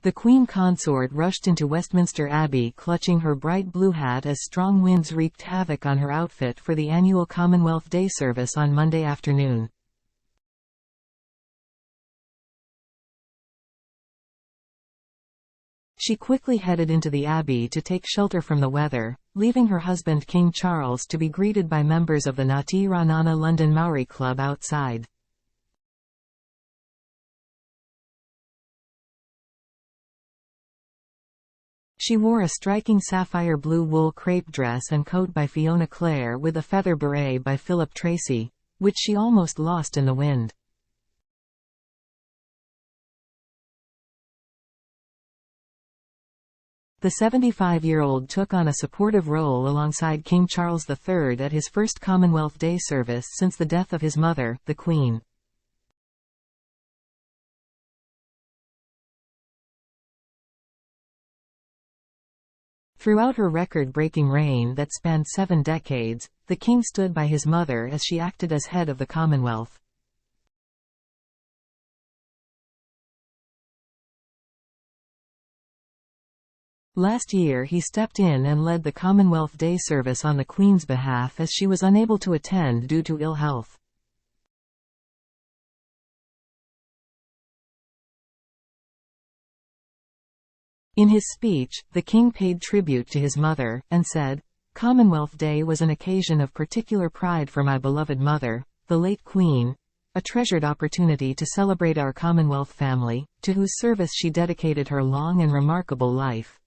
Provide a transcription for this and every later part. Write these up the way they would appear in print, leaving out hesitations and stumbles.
The Queen Consort rushed into Westminster Abbey clutching her bright blue hat as strong winds wreaked havoc on her outfit for the annual Commonwealth Day service on Monday afternoon. She quickly headed into the Abbey to take shelter from the weather, leaving her husband King Charles to be greeted by members of the Nati Ranana London Maori Club outside. She wore a striking sapphire blue wool crepe dress and coat by Fiona Clare with a feather beret by Philip Tracy, which she almost lost in the wind. The 75-year-old took on a supportive role alongside King Charles III at his first Commonwealth Day service since the death of his mother, the Queen. Throughout her record-breaking reign that spanned 7 decades, the King stood by his mother as she acted as head of the Commonwealth. Last year he stepped in and led the Commonwealth Day service on the Queen's behalf as she was unable to attend due to ill health. In his speech, the King paid tribute to his mother, and said, "Commonwealth Day was an occasion of particular pride for my beloved mother, the late Queen, a treasured opportunity to celebrate our Commonwealth family, to whose service she dedicated her long and remarkable life."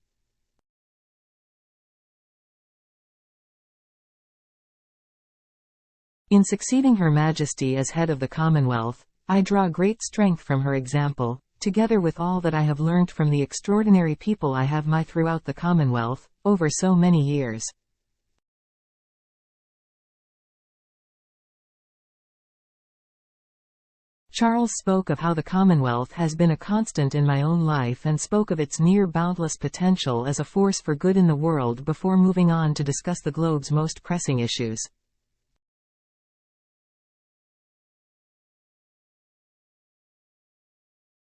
In succeeding Her Majesty as head of the Commonwealth, I draw great strength from her example, together with all that I have learnt from the extraordinary people I have met throughout the Commonwealth, over so many years. Charles spoke of how the Commonwealth has been a constant in my own life and spoke of its near boundless potential as a force for good in the world before moving on to discuss the globe's most pressing issues.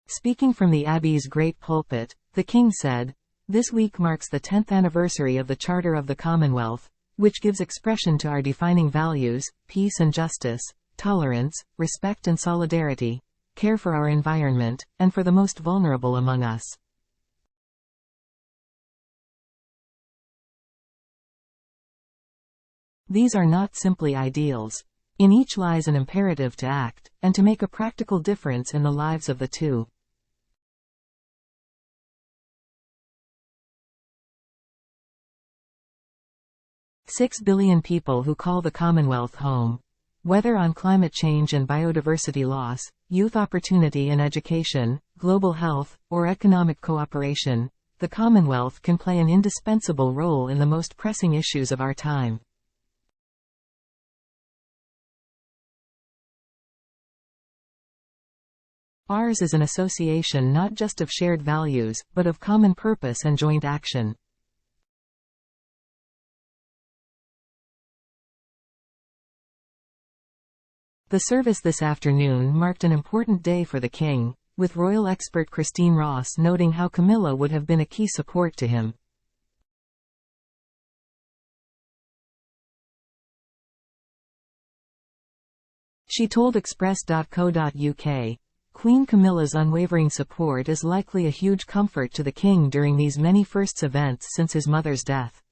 Speaking from the Abbey's great pulpit, the King said, "This week marks the 10th anniversary of the Charter of the Commonwealth, which gives expression to our defining values, peace and justice, tolerance, respect and solidarity, care for our environment, and for the most vulnerable among us." These are not simply ideals. In each lies an imperative to act, and to make a practical difference in the lives of the two. 6 billion people who call the Commonwealth home. Whether on climate change and biodiversity loss, youth opportunity and education, global health, or economic cooperation, the Commonwealth can play an indispensable role in the most pressing issues of our time. Ours is an association not just of shared values, but of common purpose and joint action. The service this afternoon marked an important day for the King, with royal expert Christine Ross noting how Camilla would have been a key support to him. She told Express.co.uk, "Queen Camilla's unwavering support is likely a huge comfort to the King during these many firsts events since his mother's death."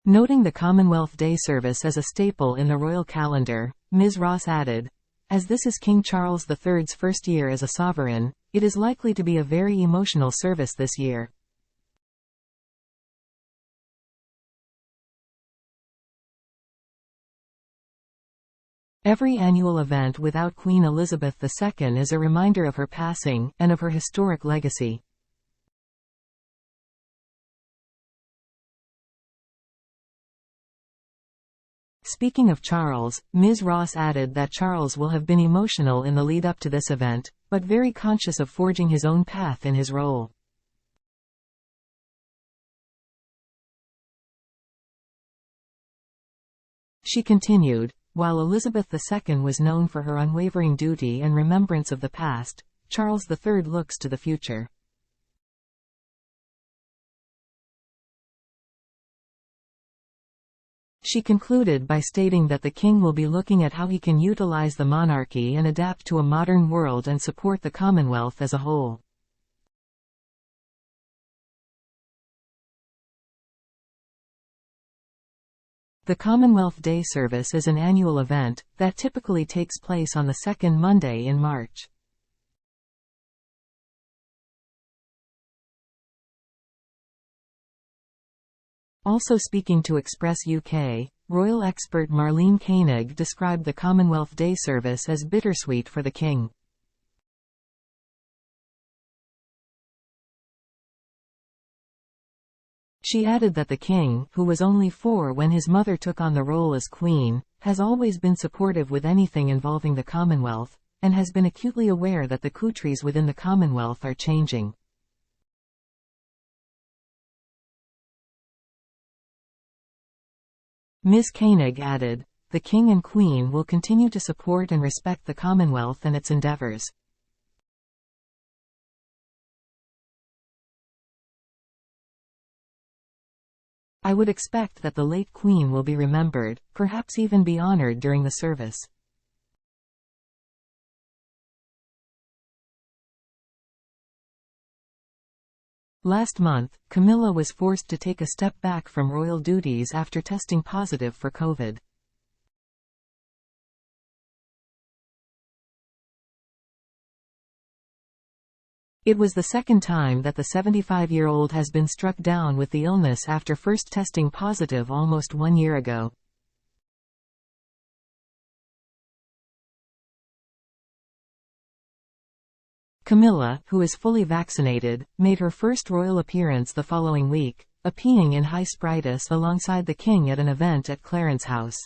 Noting the Commonwealth Day service as a staple in the royal calendar, Ms. Ross added, "As this is King Charles III's first year as a sovereign, it is likely to be a very emotional service this year." Every annual event without Queen Elizabeth II is a reminder of her passing, and of her historic legacy. Speaking of Charles, Ms. Ross added that Charles will have been emotional in the lead-up to this event, but very conscious of forging his own path in his role. She continued, While Elizabeth II was known for her unwavering duty and remembrance of the past, Charles III looks to the future. She concluded by stating that the king will be looking at how he can utilize the monarchy and adapt to a modern world and support the Commonwealth as a whole. The Commonwealth Day service is an annual event that typically takes place on the second Monday in March. Also speaking to Express UK, royal expert Marlene Koenig described the Commonwealth Day service as bittersweet for the King. She added that the King, who was only 4 when his mother took on the role as Queen, has always been supportive with anything involving the Commonwealth, and has been acutely aware that the countries within the Commonwealth are changing. Ms. Koenig added, "The King and Queen will continue to support and respect the Commonwealth and its endeavours." I would expect that the late Queen will be remembered, perhaps even be honoured during the service. Last month, Camilla was forced to take a step back from royal duties after testing positive for COVID. It was the second time that the 75-year-old has been struck down with the illness after first testing positive almost 1 year ago. Camilla, who is fully vaccinated, made her first royal appearance the following week, appearing in high spiritus alongside the King at an event at Clarence House.